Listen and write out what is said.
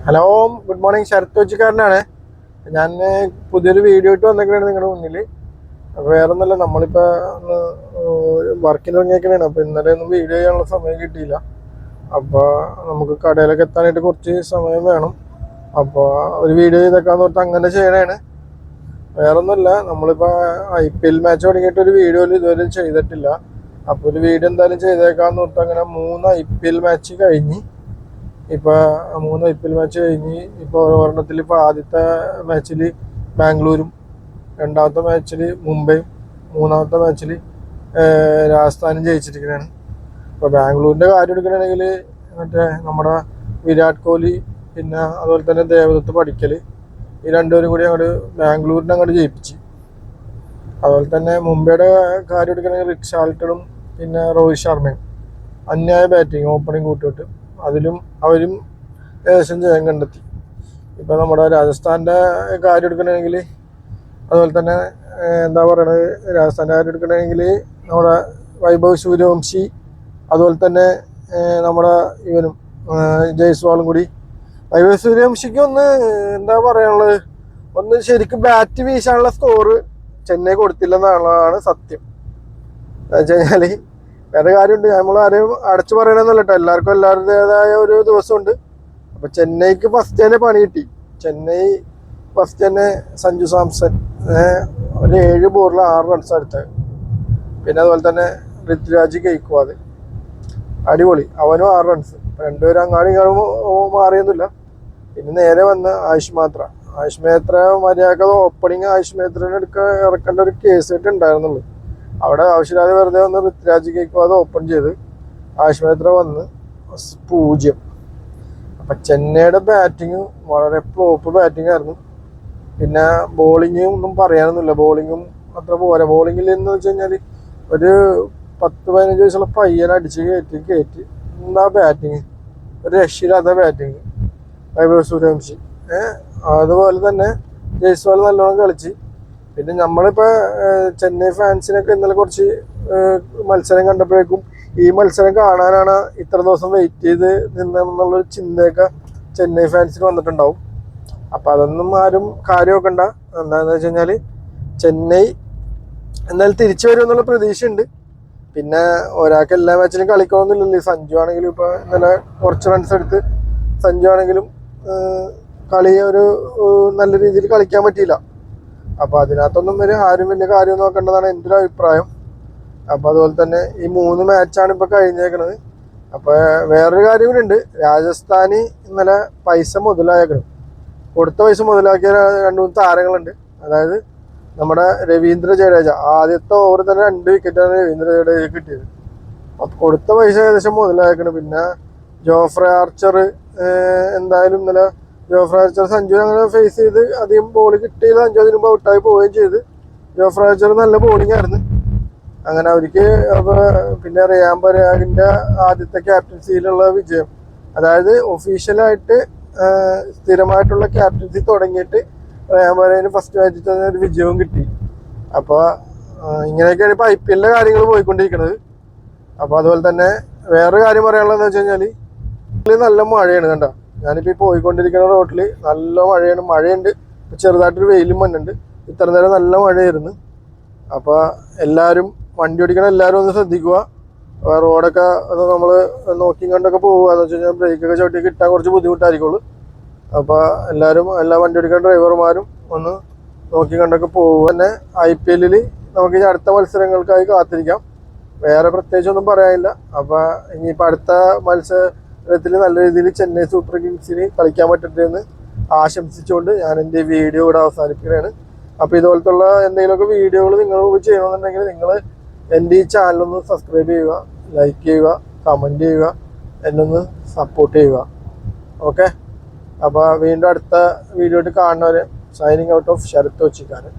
Hello, good morning. Sarath കൊച്ചിക്കാരനാണ്. ഞാൻ പുതിയൊരു video ഇട്ട് വന്നേക്കണാണ് നിങ്ങളുടെ മുന്നിൽ. അപ്പോൾ വേറെ ഒന്നല്ല, നമ്മളിപ്പോൾ വർക്കിന് ഇറങ്ങിയേക്കണാണ്. അപ്പോൾ ഇന്നലെ ഒന്നും വീഡിയോ ചെയ്യാനുള്ള സമയം കിട്ടിയില്ല. അപ്പോൾ നമുക്ക് കടയിലൊക്കെ എത്താനായിട്ട് കുറച്ച് സമയം വേണം. അപ്പോൾ ഒരു വീഡിയോ ചെയ്തേക്കാന്ന് പറഞ്ഞാൽ അങ്ങനെ ചെയ്യണതാണ്. വേറെ ഒന്നുമില്ല, നമ്മളിപ്പോൾ IPL മാച്ച് തുടങ്ങിയിട്ട് ഒരു വീഡിയോയിൽ ഇതുവരെ ചെയ്തിട്ടില്ല. അപ്പോൾ ഒരു വീഡിയോ എന്തായാലും ചെയ്തേക്കാന്ന് പറഞ്ഞാൽ അങ്ങനെ 3 IPL മാച്ച് കഴിഞ്ഞ് ഇപ്പോൾ 3 IPL മാച്ച് കഴിഞ്ഞ് ഇപ്പോൾ ഒരെണ്ണത്തിൽ ഇപ്പോൾ ആദ്യത്തെ മാച്ചിൽ ബാംഗ്ലൂരും, രണ്ടാമത്തെ മാച്ചിൽ മുംബൈയും, മൂന്നാമത്തെ മാച്ചിൽ രാജസ്ഥാനും ജയിച്ചിരിക്കുകയാണ്. ഇപ്പോൾ ബാംഗ്ലൂരിൻ്റെ കാര്യം എടുക്കുകയാണെങ്കിൽ മറ്റേ നമ്മുടെ വിരാട് കോഹ്ലി, പിന്നെ അതുപോലെ തന്നെ ദേവദത്ത് പടിക്കൽ, ഈ രണ്ടുപേരും കൂടി അങ്ങോട്ട് ബാംഗ്ലൂരിനെ അങ്ങോട്ട് ജയിപ്പിച്ച്. അതുപോലെ തന്നെ മുംബൈയുടെ കാര്യം എടുക്കുകയാണെങ്കിൽ റിക്ഷാൾട്ടണും പിന്നെ രോഹിത് ശർമ്മയും അന്യായ ബാറ്റിങ് ഓപ്പണിങ് കൂട്ടിട്ട് അവരും ഏകദേശം ജയം കണ്ടെത്തി. ഇപ്പോൾ നമ്മുടെ രാജസ്ഥാൻ്റെ കാര്യം എടുക്കണമെങ്കിൽ അതുപോലെ തന്നെ എന്താ പറയണത്, രാജസ്ഥാൻ്റെ കാര്യം എടുക്കണമെങ്കിൽ നമ്മുടെ വൈഭവ് സൂര്യവംശി, അതുപോലെ തന്നെ നമ്മുടെ ഇവനും ജയ്സ്വാളും കൂടി. വൈഭവ് സൂര്യവംശിക്ക് ഒന്ന് എന്താ പറയാനുള്ളത്, ഒന്ന് ശരിക്കും ബാറ്റ് വീശാനുള്ള സ്കോറ് ചെന്നൈ കൊടുത്തില്ലെന്നുള്ളതാണ് സത്യം. എന്ന് വെച്ച് കഴിഞ്ഞാൽ വേറെ കാര്യമുണ്ട്, നമ്മൾ ആരെയും അടച്ചു പറയണമെന്നല്ല കേട്ടോ, എല്ലാവർക്കും എല്ലാവരുടേതായ ഒരു ദിവസമുണ്ട്. അപ്പോൾ ചെന്നൈക്ക് ഫസ്റ്റ് തന്നെ പണി കിട്ടി. ചെന്നൈ ഫസ്റ്റ് തന്നെ സഞ്ജു സാംസൺ ഒരു 7 ബോളിൽ 6 റൺസ് എടുത്തത്. പിന്നെ അതുപോലെ തന്നെ ഋതുരാജ് ഗെയ്ക്വാദ് അടിപൊളി, അവനും 6 റൺസ്. രണ്ടുപേരും അങ്ങാടി മാറിയൊന്നുമില്ല. പിന്നെ നേരെ വന്ന് ആയുഷ് മേത്ര മര്യാദ ഓപ്പണിങ് ആയുഷ് മേത്രനെ ഇറക്കേണ്ട ഒരു കേസ് ആയിട്ട് ഉണ്ടായിരുന്നുള്ളൂ. അവിടെ ആവശ്യമില്ലാതെ വെറുതെ വന്ന് ഋതുരാജ് ഗെയ്ക്വാദ് ഓപ്പൺ ചെയ്ത് ആയുഷ് മേത്ര വന്ന് 0. അപ്പം ചെന്നൈയുടെ ബാറ്റിങ് വളരെ ഫ്ലോപ്പ് ബാറ്റിംഗ് ആയിരുന്നു. പിന്നെ ബോളിങ്ങും ഒന്നും പറയാനൊന്നുമില്ല, ബോളിങ്ങും അത്ര പോരാ. ബോളിങ്ങിൽ എന്ന് വെച്ച് കഴിഞ്ഞാൽ ഒരു 10-15 വയസ്സുള്ള പയ്യനെ അടിച്ച് കയറ്റി എന്താ ബാറ്റിങ്, ഒരു രക്ഷയില്ലാത്ത ബാറ്റിങ്. വൈഭവ് സൂര്യവംശി അതുപോലെ തന്നെ ജയ്സ്വാൾ നല്ലോണം കളിച്ച്. പിന്നെ നമ്മളിപ്പോൾ ചെന്നൈ ഫാൻസിനൊക്കെ ഇന്നലെ കുറച്ച് മത്സരം കണ്ടപ്പോഴേക്കും ഈ മത്സരം കാണാനാണ് ഇത്ര ദിവസം വെയിറ്റ് ചെയ്ത് നിന്നെന്നുള്ളൊരു ചിന്തയൊക്കെ ചെന്നൈ ഫാൻസിന് വന്നിട്ടുണ്ടാവും. അപ്പോൾ അതൊന്നും ആരും കാര്യമാക്കണ്ട. എന്താണെന്ന് വെച്ച് കഴിഞ്ഞാൽ ചെന്നൈ എന്തായാലും തിരിച്ചു വരുമെന്നുള്ള പ്രതീക്ഷയുണ്ട്. പിന്നെ ഒരാൾക്ക് എല്ലാ മാച്ചിലും കളിക്കണമെന്നില്ലല്ലോ. സഞ്ജു ആണെങ്കിലും ഇപ്പോൾ ഇന്നലെ കുറച്ച് റൺസ് എടുത്ത് സഞ്ജു ആണെങ്കിലും കളി ഒരു നല്ല രീതിയിൽ കളിക്കാൻ പറ്റിയില്ല. അപ്പോൾ അതിനകത്തൊന്നും ആരും വലിയ കാര്യം നോക്കേണ്ടതാണ് എൻ്റെ ഒരു അഭിപ്രായം. അപ്പോൾ അതുപോലെ തന്നെ ഈ 3 മാച്ചാണ് ഇപ്പോൾ കഴിഞ്ഞേക്കണത്. അപ്പോൾ വേറൊരു കാര്യം കൂടി ഉണ്ട്, രാജസ്ഥാന് ഇന്നലെ പൈസ മുതലായേക്കണം. കൊടുത്ത പൈസ മുതലാക്കിയ 2-3 താരങ്ങളുണ്ട്. അതായത് നമ്മുടെ രവീന്ദ്ര ജഡേജ, ആദ്യത്തെ ഓവർ തന്നെ 2 വിക്കറ്റാണ് രവീന്ദ്ര ജഡേജ കിട്ടിയത്. അപ്പോൾ കൊടുത്ത പൈസ ഏകദേശം മുതലായേക്കണം. പിന്നെ ജോഫ്രെ ആർച്ചർ എന്തായാലും ഇന്നലെ ജോഫ്രെ ആർച്ചർ സഞ്ജുവിനെ അങ്ങനെ ഫേസ് ചെയ്ത് അധികം ബോൾ കിട്ടിയില്ല. സഞ്ജു അതിന് മുമ്പ് ഔട്ടായി പോവുകയും ചെയ്ത്. ജോഫ്രെ ആർച്ചർ നല്ല ബോളിംഗ് ആയിരുന്നു. അങ്ങനെ അവർക്ക് പിന്നെ റിയാൻ പരാഗിൻ്റെ ആദ്യത്തെ ക്യാപ്റ്റൻസിയിലുള്ള വിജയം, അതായത് ഒഫീഷ്യലായിട്ട് സ്ഥിരമായിട്ടുള്ള ക്യാപ്റ്റൻസി തുടങ്ങിയിട്ട് റിയാൻ പരാഗിന് ഫസ്റ്റ് മാച്ചിൽ തന്നെ ഒരു വിജയവും കിട്ടി. അപ്പോൾ ഇങ്ങനെയൊക്കെയാണ് ഇപ്പോൾ IPL കാര്യങ്ങൾ പോയിക്കൊണ്ടിരിക്കുന്നത്. അപ്പോൾ അതുപോലെ തന്നെ വേറൊരു കാര്യം പറയാനുള്ളതെന്ന് വെച്ച് കഴിഞ്ഞാൽ നല്ല മഴയാണ്. കണ്ടോ, ഞാനിപ്പോൾ ഈ പോയിക്കൊണ്ടിരിക്കുന്ന റോട്ടിൽ നല്ല മഴയാണ്. മഴയുണ്ട്, ചെറുതായിട്ടൊരു വെയിലും വന്നിട്ടുണ്ട്. ഇത്ര നേരം നല്ല മഴയായിരുന്നു. അപ്പോൾ എല്ലാവരും വണ്ടി ഓടിക്കണം, എല്ലാവരും ഒന്ന് ശ്രദ്ധിക്കുക. റോഡൊക്കെ നമ്മൾ നോക്കി കണ്ടൊക്കെ പോവുക. എന്ന് വെച്ച് കഴിഞ്ഞാൽ ബ്രേക്കൊക്കെ ചവിട്ടി കിട്ടാൻ കുറച്ച് ബുദ്ധിമുട്ടായിരിക്കുള്ളൂ. അപ്പോൾ എല്ലാവരും എല്ലാ വണ്ടി ഓടിക്കുന്ന ഡ്രൈവർമാരും ഒന്ന് നോക്കി കണ്ടൊക്കെ പോവുക. പിന്നെ IPL നമുക്ക് ഇനി അടുത്ത മത്സരങ്ങൾക്കായി കാത്തിരിക്കാം. വേറെ പ്രത്യേകിച്ചൊന്നും പറയാനില്ല. അപ്പോൾ ഇനിയിപ്പോൾ അടുത്ത മത്സരത്തിൽ നല്ല രീതിയിൽ ചെന്നൈ സൂപ്പർ കിങ്സിന് കളിക്കാൻ പറ്റട്ടെ എന്ന് ആശംസിച്ചുകൊണ്ട് ഞാൻ എൻ്റെ വീഡിയോ ഇവിടെ അവസാനിപ്പിക്കുകയാണ്. അപ്പോൾ ഇതുപോലത്തുള്ള എന്തെങ്കിലുമൊക്കെ വീഡിയോകൾ നിങ്ങൾ ചെയ്യണമെന്നുണ്ടെങ്കിൽ നിങ്ങൾ എൻ്റെ ഈ ചാനലൊന്ന് സബ്സ്ക്രൈബ് ചെയ്യുക, ലൈക്ക് ചെയ്യുക, കമൻറ്റ് ചെയ്യുക, എന്നൊന്ന് സപ്പോർട്ട് ചെയ്യുക. ഓക്കെ, അപ്പോൾ വീണ്ടും അടുത്ത വീഡിയോ ആയിട്ട് കാണുന്നവരെ സൈനിങ് ഔട്ട് ഓഫ് ശരത് കൊച്ചിക്കാരൻ.